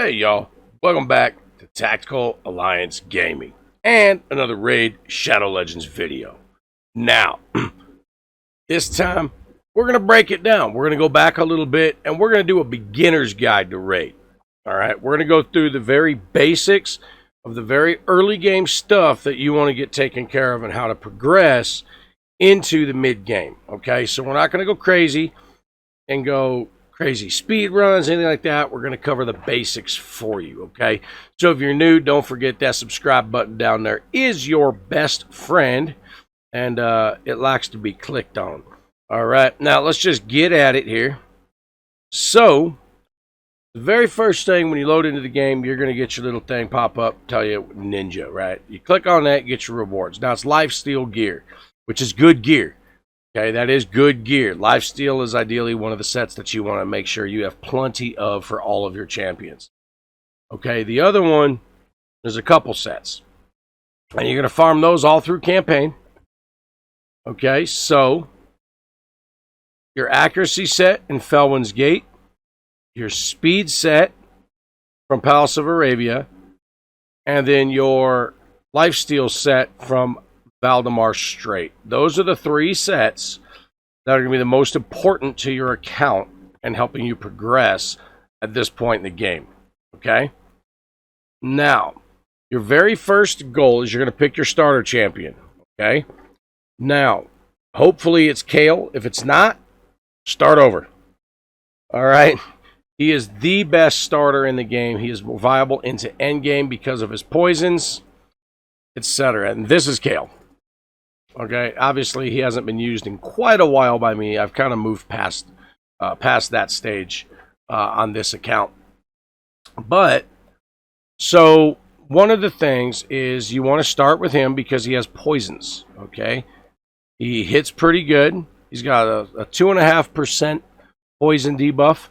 Hey y'all, welcome back to Tactical Alliance Gaming and another Raid Shadow Legends video. Now, this time we're going to break it down. We're going to go back a little bit and we're going to do a beginner's guide to Raid. Alright, we're going to go through the very basics of the very early game stuff that you want to get taken care of and how to progress into the mid game. Okay, so we're not going to go crazy and go crazy speed runs, anything like that. We're going to cover the basics for you, okay? So if you're new, don't forget that subscribe button down there is your best friend, and it likes to be clicked on. All right, now let's just get at it here. So the very first thing when you load into the game, you're going to get your little thing pop up, tell you ninja, right? You click on that, get your rewards. Now it's lifesteal gear, which is good gear. Okay, that is good gear. Lifesteal is ideally one of the sets that you want to make sure you have plenty of for all of your champions. Okay, the other one, there's a couple sets. And you're going to farm those all through campaign. Okay, so your accuracy set in Felwyn's Gate, your speed set from Palace of Arabia, and then your lifesteal set from Valdemar Strait. Those are the three sets that are going to be the most important to your account and helping you progress at this point in the game. Okay? Now, your very first goal is you're going to pick your starter champion. Okay? Now, hopefully it's Kale. If it's not, start over. Alright? He is the best starter in the game. He is viable into endgame because of his poisons, etc. And this is Kale. Okay, obviously he hasn't been used in quite a while by me. I've kind of moved past that stage on this account. But, so one of the things is you want to start with him because he has poisons. Okay, he hits pretty good. He's got a 2.5% poison debuff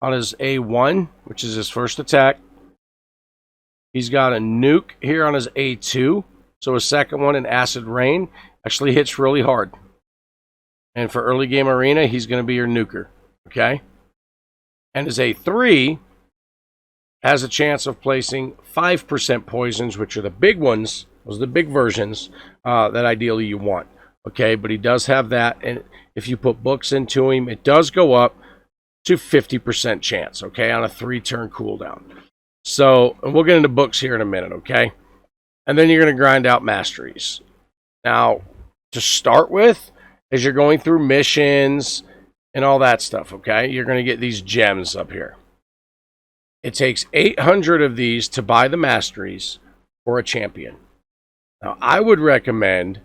on his A1, which is his first attack. He's got a nuke here on his A2. So his second one, in Acid Rain, actually hits really hard. And for early game arena, he's going to be your nuker. Okay? And his A3 has a chance of placing 5% poisons, which are the big ones. Those are the big versions that ideally you want. Okay? But he does have that. And if you put books into him, it does go up to 50% chance. Okay? On a 3-turn cooldown. So, and we'll get into books here in a minute. Okay? And then you're going to grind out masteries. Now, to start with, as you're going through missions and all that stuff, okay, you're going to get these gems up here. It takes 800 of these to buy the masteries for a champion. Now, I would recommend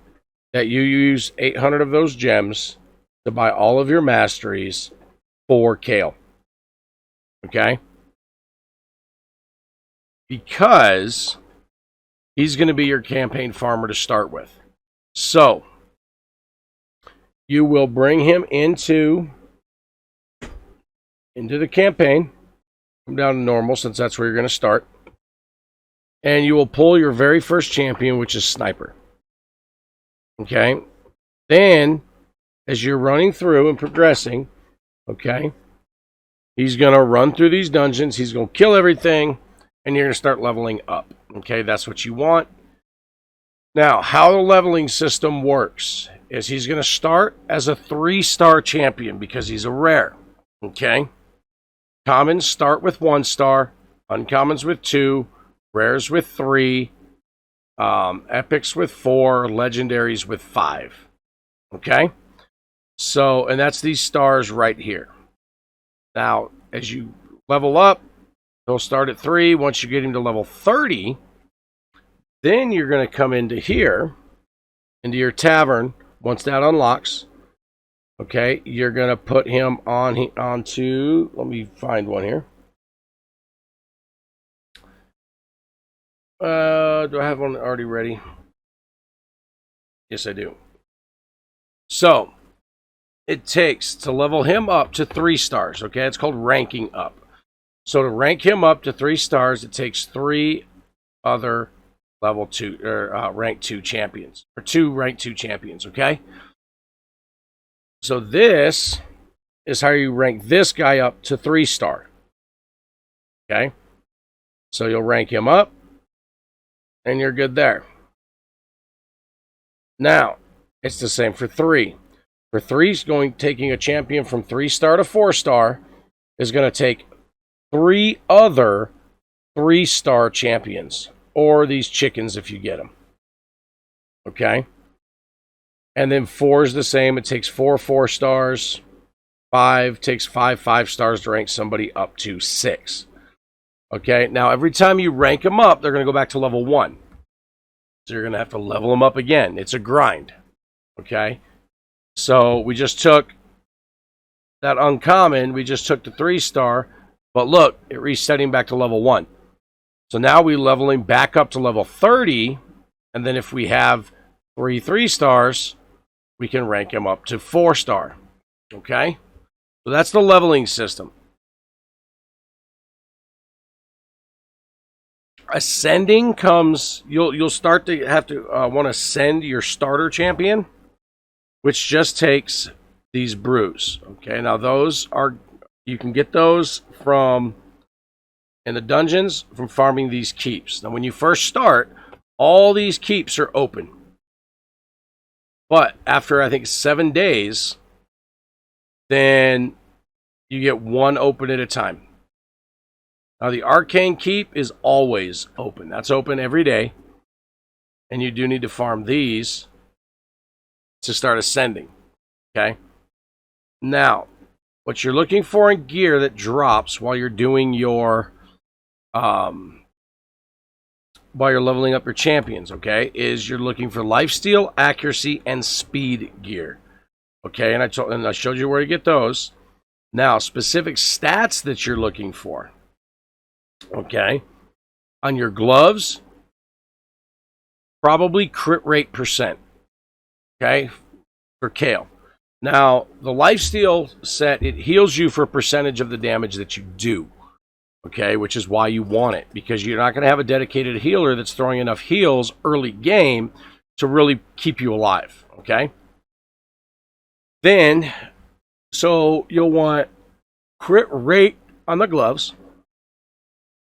that you use 800 of those gems to buy all of your masteries for Kale. Okay? Because he's going to be your campaign farmer to start with. So, you will bring him into the campaign. Come down to normal since that's where you're going to start. And you will pull your very first champion, which is Sniper. Okay? Then, as you're running through and progressing, okay, he's going to run through these dungeons. He's going to kill everything. And you're going to start leveling up. Okay, that's what you want. Now, how the leveling system works is he's going to start as a 3-star champion because he's a rare. Okay? Commons start with 1 star, uncommons with 2, rares with 3, epics with 4, legendaries with 5. Okay? So, and that's these stars right here. Now, as you level up, he'll start at 3. Once you get him to level 30, then you're going to come into here, into your tavern. Once that unlocks, okay, you're going to put him onto, let me find one here. Do I have one already ready? Yes, I do. So, it takes to level him up to 3 stars, okay? It's called ranking up. So to rank him up to 3 stars, it takes 3 other level 2 or rank 2 champions, or 2 rank 2 champions. Okay. So this is how you rank this guy up to 3-star. Okay. So you'll rank him up, and you're good there. Now, it's the same for 3. For 3, taking a champion from 3-star to 4-star is going to take 3 other 3-star champions, or these chickens if you get them. Okay? And then 4 is the same. It takes 4 4-stars. 5 takes 5 5-stars to rank somebody up to 6. Okay? Now, every time you rank them up, they're going to go back to level 1. So you're going to have to level them up again. It's a grind. Okay? So we just took that uncommon. We just took the 3-star. But look, it reset him back to level 1. So now we level him back up to level 30. And then if we have 3 3-stars, we can rank him up to 4-star. Okay? So that's the leveling system. Ascending comes, you'll start to have to want to send your starter champion, which just takes these brews. Okay, now those are, you can get those from in the dungeons from farming these keeps. Now when you first start, all these keeps are open. But after I think 7 days, then you get one open at a time. Now, the Arcane Keep is always open. That's open every day. And you do need to farm these to start ascending. Okay? Now, what you're looking for in gear that drops while you're doing your... while you're leveling up your champions, okay, is you're looking for lifesteal, accuracy, and speed gear. Okay, and I showed you where to get those. Now, specific stats that you're looking for. Okay, on your gloves, probably crit rate %. Okay, for Kale. Now, the lifesteal set, it heals you for a percentage of the damage that you do. Okay, which is why you want it, because you're not going to have a dedicated healer that's throwing enough heals early game to really keep you alive. Okay, then, so you'll want crit rate on the gloves.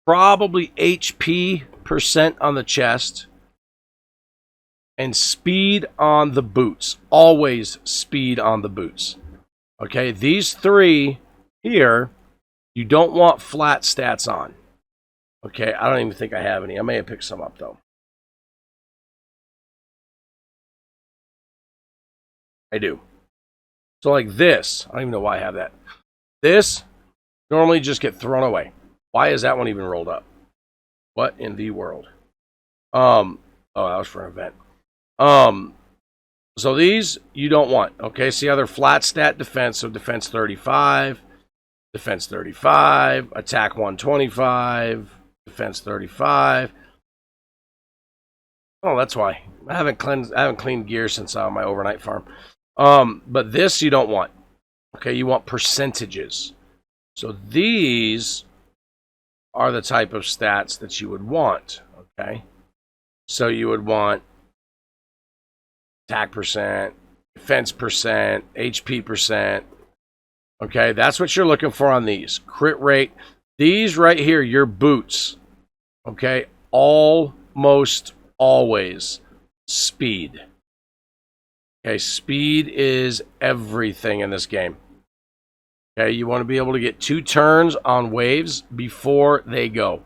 Probably HP % on the chest. And speed on the boots. Always speed on the boots. Okay, these 3 here, you don't want flat stats on. Okay, I don't even think I have any. I may have picked some up, though. I do. So like this, I don't even know why I have that. This normally just get thrown away. Why is that one even rolled up? What in the world? Oh, that was for an event. So these you don't want. Okay, see how they're flat stat defense. So defense 35, defense 35, attack 125, defense 35. Oh, that's why. I haven't cleaned gear since my overnight farm. But this you don't want. Okay, you want percentages. So these are the type of stats that you would want. Okay, so you would want attack %, defense %, HP %. Okay, that's what you're looking for on these. Crit rate. These right here, your boots. Okay, almost always speed. Okay, speed is everything in this game. Okay, you want to be able to get 2 turns on waves before they go.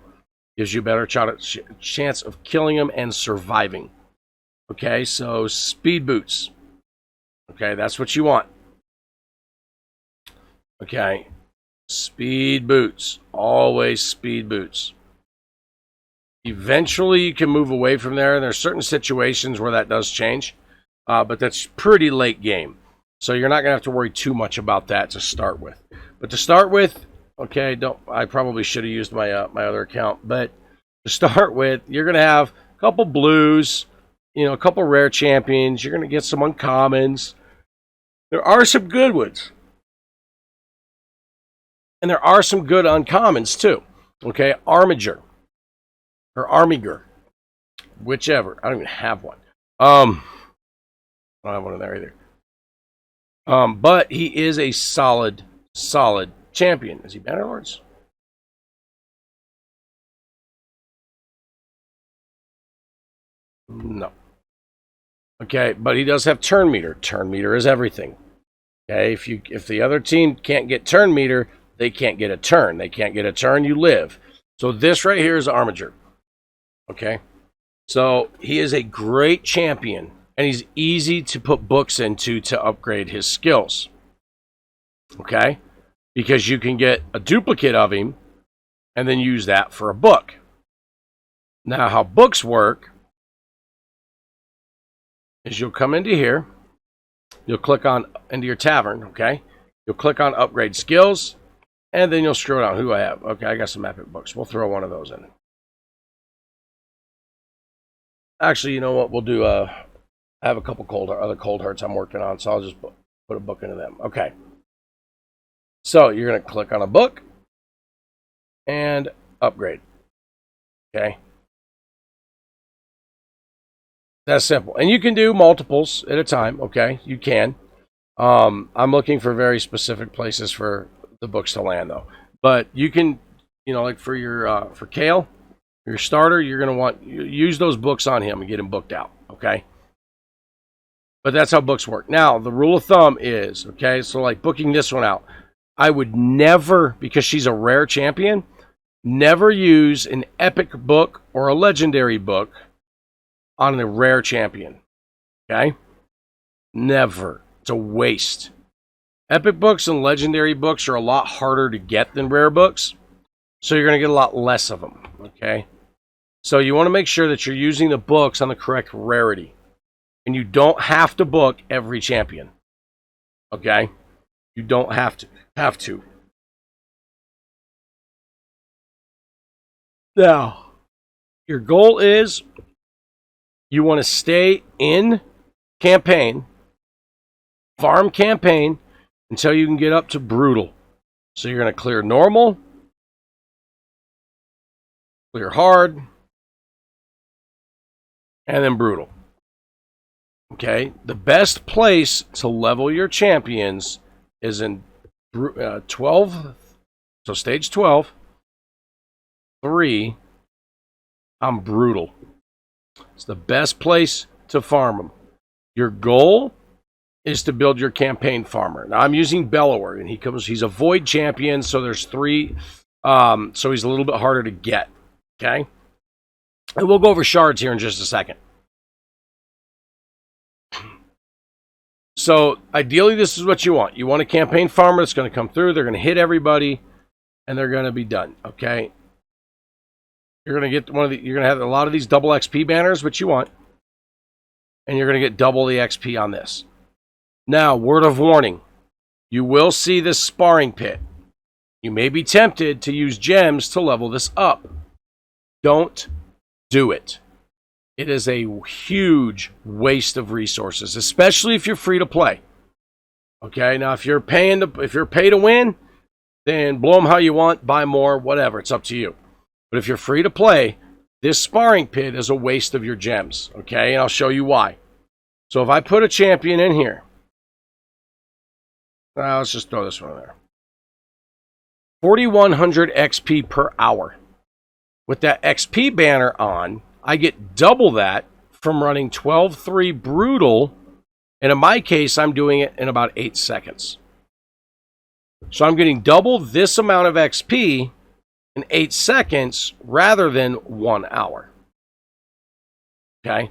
Gives you a better chance of killing them and surviving. Okay, so speed boots. Okay, that's what you want. Okay, speed boots. Always speed boots. Eventually, you can move away from there. There's certain situations where that does change, but that's pretty late game. So you're not going to have to worry too much about that to start with. But to start with, okay, I probably should have used my my other account. But to start with, you're going to have a couple blues, you know, a couple rare champions. You're going to get some uncommons. There are some good ones. And there are some good uncommons too. Okay, Armiger. Or Armiger. Whichever. I don't even have one. I don't have one in there either. But he is a solid champion. Is he Bannerlords? No. Okay, but he does have turn meter. Turn meter is everything. Okay, if the other team can't get turn meter, they can't get a turn. They can't get a turn, you live. So this right here is Armiger. Okay, so he is a great champion, and he's easy to put books into to upgrade his skills. Okay, because you can get a duplicate of him and then use that for a book. Now, how books work is you'll come into here, you'll click on into your tavern, okay? You'll click on upgrade skills, and then you'll scroll down. Who do I have? Okay, I got some epic books. We'll throw one of those in. Actually, you know what? We'll do I have a couple other cold hearts I'm working on, so I'll just put a book into them. Okay. So you're going to click on a book and upgrade. Okay. That's simple. And you can do multiples at a time. Okay. You can. I'm looking for very specific places for the books to land, though. But you can, like for your for Kale, your starter, you're going to want use those books on him and get him booked out. Okay. But that's how books work. Now, the rule of thumb is, okay, so like booking this one out, I would never, because she's a rare champion, never use an epic book or a legendary book on a rare champion. Okay? Never. It's a waste. Epic books and legendary books are a lot harder to get than rare books, so you're going to get a lot less of them. Okay? So you want to make sure that you're using the books on the correct rarity. And you don't have to book every champion. Okay? You don't have to. Now, your goal is you want to stay in campaign, farm campaign, until you can get up to brutal. So you're going to clear normal, clear hard, and then brutal. Okay, the best place to level your champions is in 12, so stage 12, 3, I'm brutal. It's the best place to farm them. Your goal is to build your campaign farmer. Now I'm using Bellower, and he's a void champion, so there's 3, so he's a little bit harder to get. Okay, and we'll go over shards here in just a second. So ideally, this is what you want. You want a campaign farmer that's going to come through. They're going to hit everybody, and they're going to be done. Okay. You're going to get you're going to have a lot of these double XP banners, which you want, and you're going to get double the XP on this. Now, word of warning: you will see this sparring pit. You may be tempted to use gems to level this up. Don't do it. It is a huge waste of resources, especially if you're free to play. Okay, now if you're pay to win, then blow them how you want, buy more, whatever. It's up to you. But if you're free to play, this sparring pit is a waste of your gems. Okay, and I'll show you why. So if I put a champion in here, let's just throw this one in there. 4,100 XP per hour. With that XP banner on, I get double that from running 12-3 brutal, and in my case, I'm doing it in about 8 seconds. So I'm getting double this amount of XP in 8 seconds rather than 1 hour. Okay?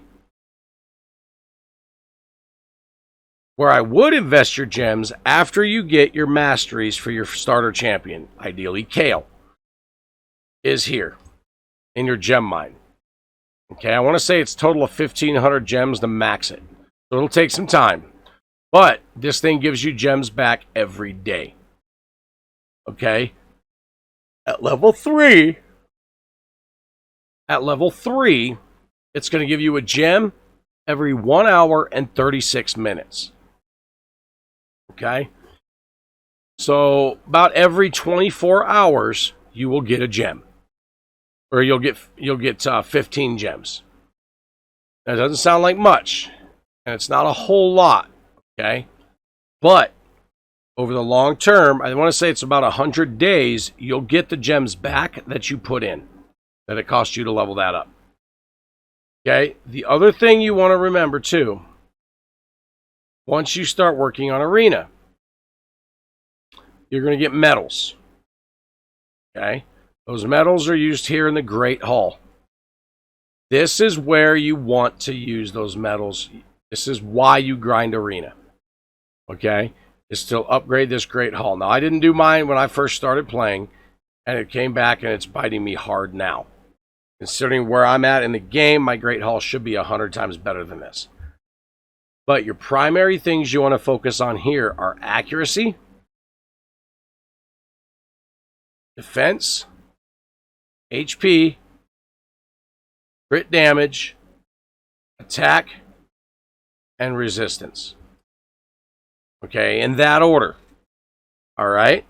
Where I would invest your gems after you get your masteries for your starter champion, ideally Kale, is here in your gem mine. Okay, I want to say it's a total of 1,500 gems to max it. So it'll take some time. But this thing gives you gems back every day. Okay? At level 3, it's going to give you a gem every 1 hour and 36 minutes. Okay? So about every 24 hours, you will get a gem. Or you'll get 15 gems. That doesn't sound like much, and it's not a whole lot, okay? But over the long term, I want to say it's about 100 days, you'll get the gems back that you put in, that it cost you to level that up. Okay, the other thing you want to remember too, once you start working on arena, you're going to get medals. Okay, those medals are used here in the Great Hall. This is where you want to use those medals. This is why you grind arena. Okay, is to upgrade this Great Hall. Now, I didn't do mine when I first started playing, and it came back and it's biting me hard now. Considering where I'm at in the game, my Great Hall should be 100 times better than this. But your primary things you want to focus on here are accuracy, defense, HP, crit damage, attack, and resistance. Okay, in that order. All right.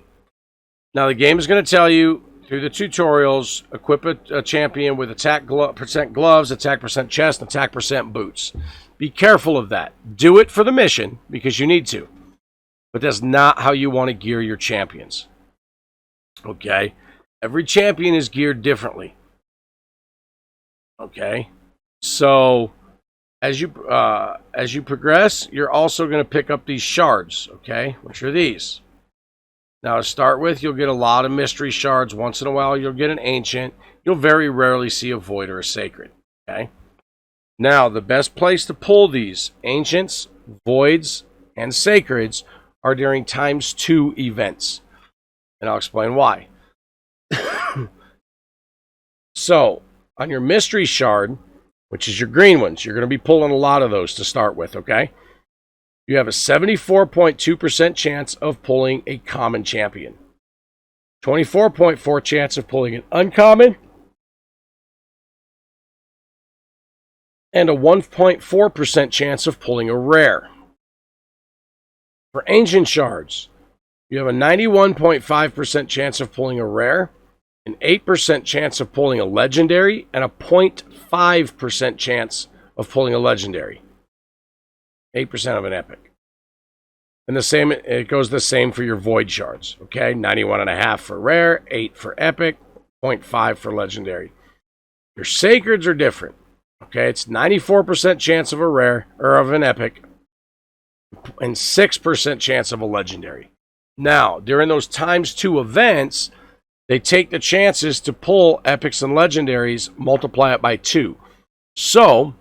Now the game is going to tell you through the tutorials, equip a champion with attack percent gloves, attack percent chest, attack percent boots. Be careful of that. Do it for the mission because you need to. But that's not how you want to gear your champions. Okay? Every champion is geared differently. Okay? So as you progress, you're also going to pick up these shards, okay? Which are these. Now, to start with, you'll get a lot of mystery shards. Once in a while, you'll get an ancient. You'll very rarely see a void or a sacred. Okay. Now, the best place to pull these ancients, voids, and sacreds are during ×2 events. And I'll explain why. So, on your mystery shard, which is your green ones, you're going to be pulling a lot of those to start with, okay? You have a 74.2% chance of pulling a common champion, 24.4% chance of pulling an uncommon, and a 1.4% chance of pulling a rare. For ancient shards, you have a 91.5% chance of pulling a rare, an 8% chance of pulling a legendary, and a 0.5% chance of pulling a legendary. 8% of an epic. And the same, it goes the same for your void shards. Okay, 91.5 for rare, 8 for epic, 0.5 for legendary. Your sacreds are different. Okay, it's 94% chance of a rare or of an epic, and 6% chance of a legendary. Now, during those ×2 events, they take the chances to pull epics and legendaries, multiply it by 2. So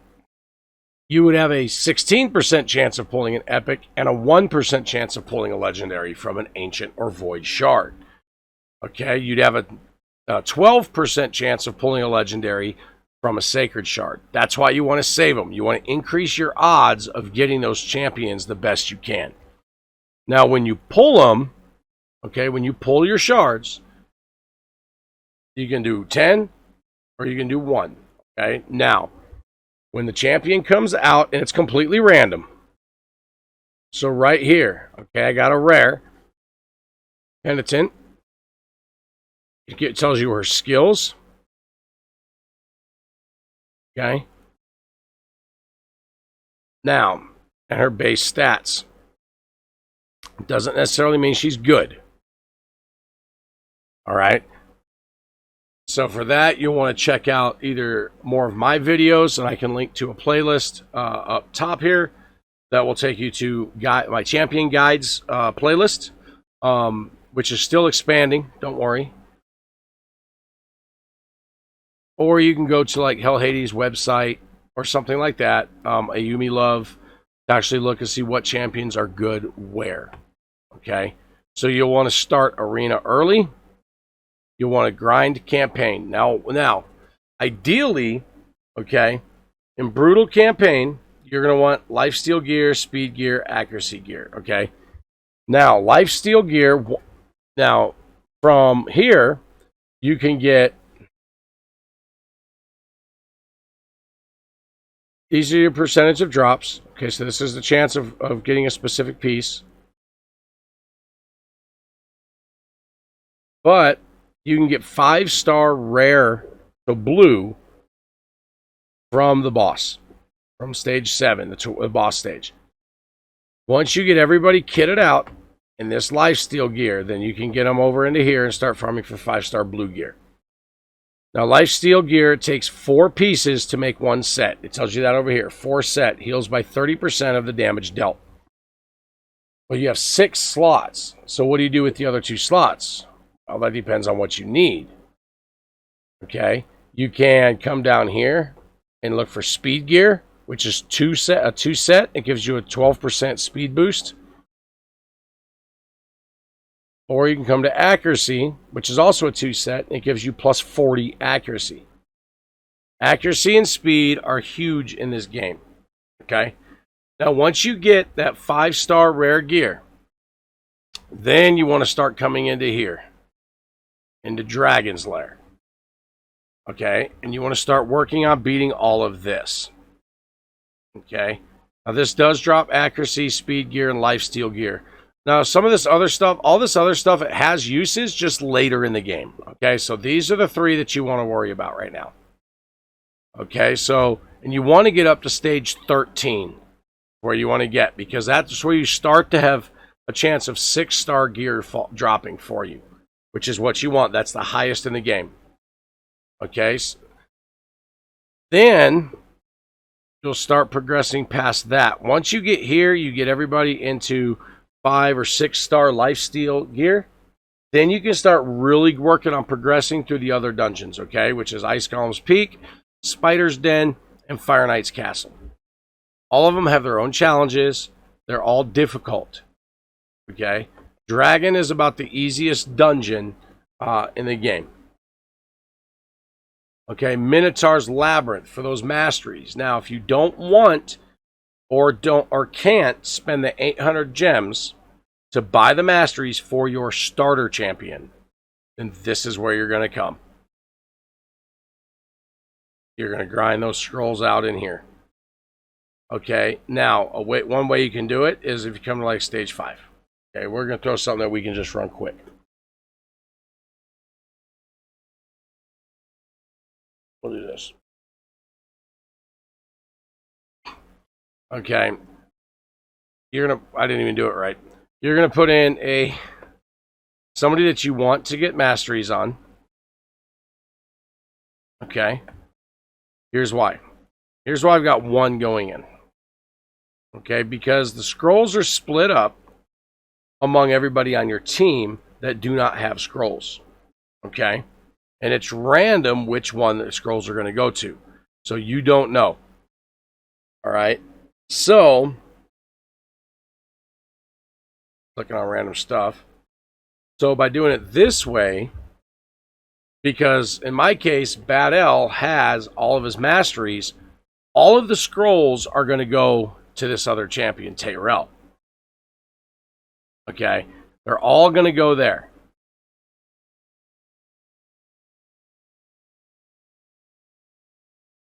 you would have a 16% chance of pulling an epic and a 1% chance of pulling a legendary from an ancient or void shard. Okay, you'd have a 12% chance of pulling a legendary from a sacred shard. That's why you want to save them. You want to increase your odds of getting those champions the best you can. Now, when you pull them, okay, when you pull your shards, you can do 10 or you can do 1. Okay, now, when the champion comes out, and it's completely random. So right here, okay, I got a rare penitent. It tells you her skills. Okay. Now, and her base stats. It doesn't necessarily mean she's good. All right. So for that, you'll want to check out either more of my videos, and I can link to a playlist up top here that will take you to my Champion Guides playlist, which is still expanding. Don't worry. Or you can go to like Hell Hades' website or something like that, Ayumi Love, to actually look and see what champions are good where. Okay, so you'll want to start arena early. You'll want to grind campaign. Now, ideally, okay, in brutal campaign, you're going to want lifesteal gear, speed gear, accuracy gear, okay? Now, lifesteal gear, now, from here, you can get, these are your percentage of drops. Okay, so this is the chance of getting a specific piece. But you can get 5-star rare, so blue, from the boss, from stage 7, the boss stage. Once you get everybody kitted out in this lifesteal gear, then you can get them over into here and start farming for 5-star blue gear. Now, lifesteal gear takes 4 pieces to make 1 set. It tells you that over here. 4 set. Heals by 30% of the damage dealt. Well, you have 6 slots. So what do you do with the other 2 slots? Well, that depends on what you need. Okay. You can come down here and look for speed gear, which is a 2 set. It gives you a 12% speed boost. Or you can come to accuracy, which is also a 2 set. And it gives you plus 40 accuracy. Accuracy and speed are huge in this game. Okay. Now, once you get that 5-star rare gear, then you want to start coming into here, into Dragon's Lair. Okay, and you want to start working on beating all of this. Okay, now this does drop accuracy, speed gear, and lifesteal gear. Now, some of this other stuff, all this other stuff, it has uses just later in the game. Okay, so these are the 3 that you want to worry about right now. Okay, so, and you want to get up to stage 13. Where you want to get, because that's where you start to have a chance of 6-star gear dropping for you, which is what you want. That's the highest in the game. Okay, so then you'll start progressing past that. Once you get here, you get everybody into 5 or 6-star lifesteal gear. Then you can start really working on progressing through the other dungeons, okay, which is Ice Golem's Peak, Spider's Den, and Fire Knight's Castle. All of them have their own challenges. They're all difficult. Okay? Dragon is about the easiest dungeon in the game. Okay? Minotaur's Labyrinth for those masteries. Now, if you don't want or can't spend the 800 gems to buy the masteries for your starter champion, then this is where you're going to come. You're going to grind those scrolls out in here. Okay, now, one way you can do it is if you come to like stage 5. Okay, we're going to throw something that we can just run quick. We'll do this. Okay. I didn't even do it right. You're going to put in somebody that you want to get masteries on. Okay. Here's why. Here's why I've got 1 going in. Okay, because the scrolls are split up among everybody on your team that do not have scrolls. Okay? And it's random which one the scrolls are going to go to. So you don't know. All right? So, clicking on random stuff. So by doing it this way, because in my case, Bad L has all of his masteries, all of the scrolls are going to go to this other champion, Tyrell. Okay? They're all going to go there.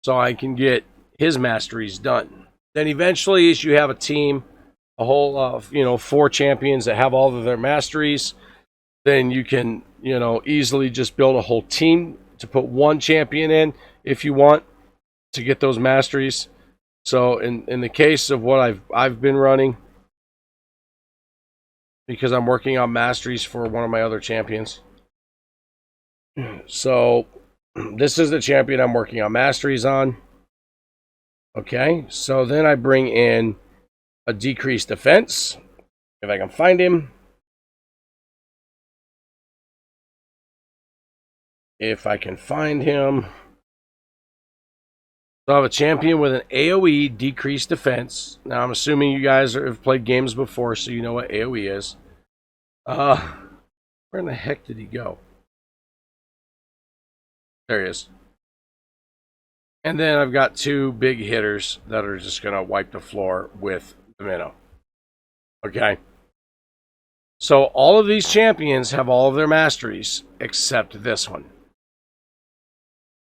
So I can get his masteries done. Then eventually, as you have a team, a whole, 4 champions that have all of their masteries, then you can, easily just build a whole team to put 1 champion in if you want to get those masteries. So in the case of what I've been running, because I'm working on masteries for one of my other champions. So this is the champion I'm working on masteries on. Okay, so then I bring in a decreased defense, if I can find him. If I can find him. So I have a champion with an AoE decreased defense. Now I'm assuming you guys have played games before, so you know what AoE is. Where in the heck did he go? There he is. And then I've got 2 big hitters that are just going to wipe the floor with the Minnow. Okay. So all of these champions have all of their masteries except this one.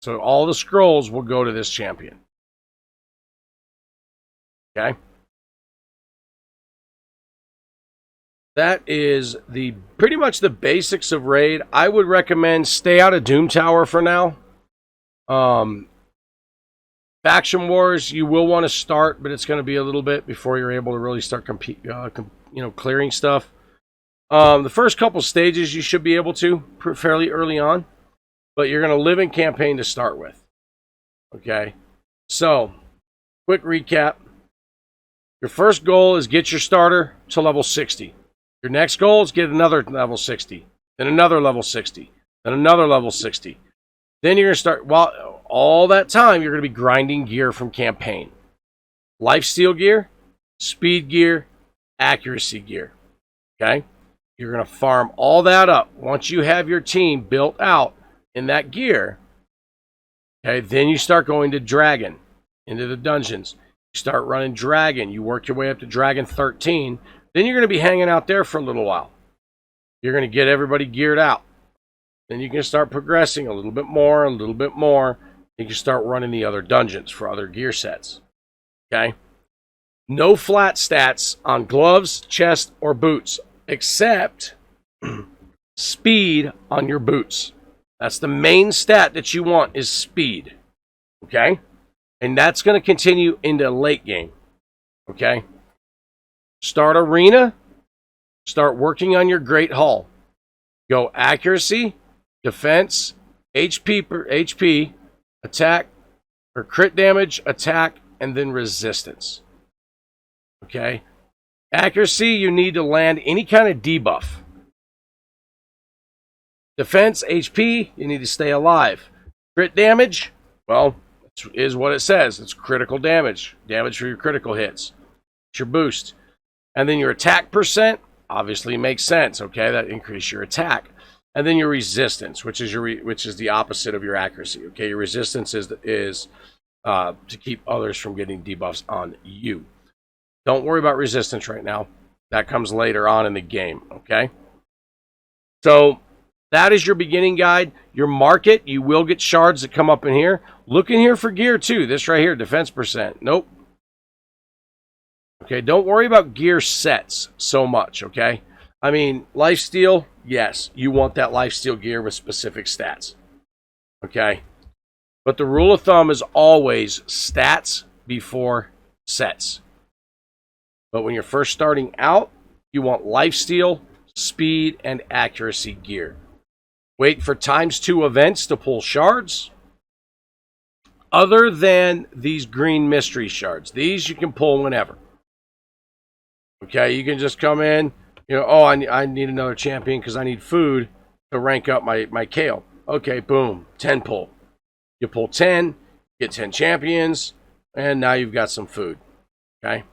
So all the scrolls will go to this champion. Okay. That is pretty much the basics of Raid. I would recommend stay out of Doom Tower for now. Faction Wars, you will want to start, but it's going to be a little bit before you're able to really start clearing stuff. The first couple stages you should be able to fairly early on. but you're going to live in campaign to start with. Okay, so quick recap. Your first goal is get your starter to level 60. Your next goal is get another level 60, then another level 60, then another level 60. Then you're going to start, while all that time, you're going to be grinding gear from campaign. Lifesteal gear, speed gear, accuracy gear. Okay? You're going to farm all that up. Once you have your team built out in that gear, okay, then you start going to Dragon, into the dungeons. You start running Dragon. You work your way up to Dragon 13. Then you're going to be hanging out there for a little while. You're going to get everybody geared out. Then you can start progressing a little bit more, a little bit more. You can start running the other dungeons for other gear sets. Okay? No flat stats on gloves, chest, or boots, except speed on your boots. That's the main stat that you want, is speed. Okay? And that's going to continue into late game. Okay? Start arena. Start working on your Great Hall. Go accuracy, defense, HP, attack, or crit damage, attack, and then resistance. Okay? Accuracy, you need to land any kind of debuff. Defense, HP, you need to stay alive. Crit damage, well, is what it says. It's critical damage. Damage for your critical hits. It's your boost. And then your attack percent, obviously makes sense, okay? That increases your attack. And then your resistance, which is the opposite of your accuracy, okay? Your resistance is to keep others from getting debuffs on you. Don't worry about resistance right now. That comes later on in the game, okay? So that is your beginning guide. Your market, you will get shards that come up in here. Look in here for gear too. This right here, defense percent. Nope. Okay, don't worry about gear sets so much, okay? I mean, lifesteal, yes, you want that lifesteal gear with specific stats. Okay? But the rule of thumb is always stats before sets. But when you're first starting out, you want lifesteal, speed, and accuracy gear. Wait for ×2 events to pull shards. Other than these green mystery shards. These you can pull whenever. Okay, you can just come in, you know, oh, I need another champion because I need food to rank up my kale. Okay, boom, 10 pull. You pull 10, get 10 champions, and now you've got some food. Okay?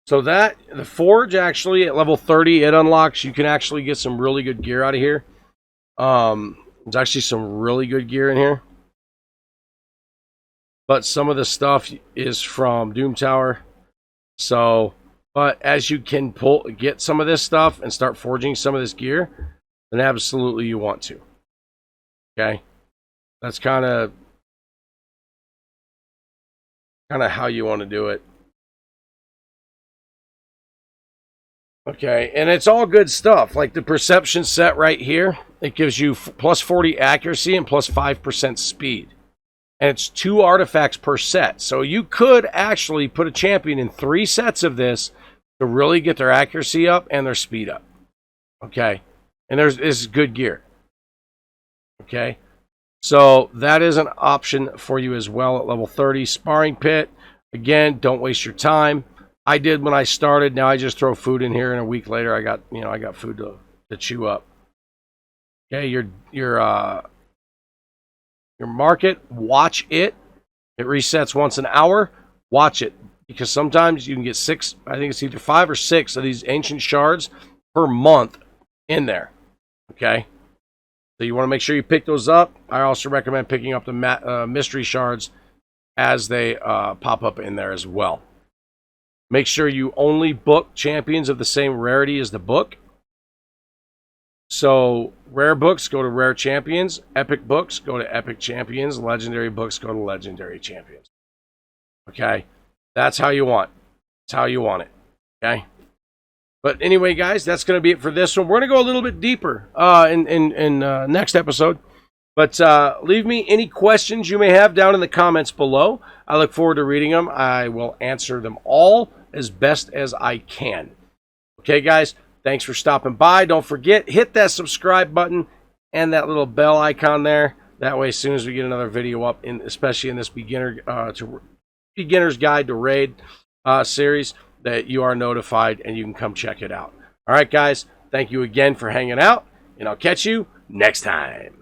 So that, the forge actually at level 30, it unlocks, you can actually get some really good gear out of here. There's actually some really good gear in here. But some of the stuff is from Doom Tower. So, but as you can get some of this stuff and start forging some of this gear, then absolutely you want to. Okay? That's kind of how you want to do it. Okay, and it's all good stuff. Like the perception set right here, it gives you plus 40 accuracy and plus 5% speed. And it's 2 artifacts per set. So you could actually put a champion in 3 sets of this to really get their accuracy up and their speed up. Okay, and this is good gear. Okay, so that is an option for you as well at level 30. Sparring Pit, again, don't waste your time. I did when I started. Now I just throw food in here, and a week later I got food to chew up. Okay, your market, watch it. It resets once an hour. Watch it, because sometimes you can get 6. I think it's either 5 or 6 of these ancient shards per month in there. Okay, so you want to make sure you pick those up. I also recommend picking up the mystery shards as they pop up in there as well. Make sure you only book champions of the same rarity as the book. So, rare books go to rare champions. Epic books go to epic champions. Legendary books go to legendary champions. Okay? That's how you want. That's how you want it. Okay? But anyway, guys, that's going to be it for this one. We're going to go a little bit deeper in next episode. But leave me any questions you may have down in the comments below. I look forward to reading them. I will answer them all as best as I can. Okay, guys? Thanks for stopping by. Don't forget, hit that subscribe button and that little bell icon there. That way, as soon as we get another video up, especially in this beginner's guide to raid series, that you are notified and you can come check it out. All right, guys. Thank you again for hanging out, and I'll catch you next time.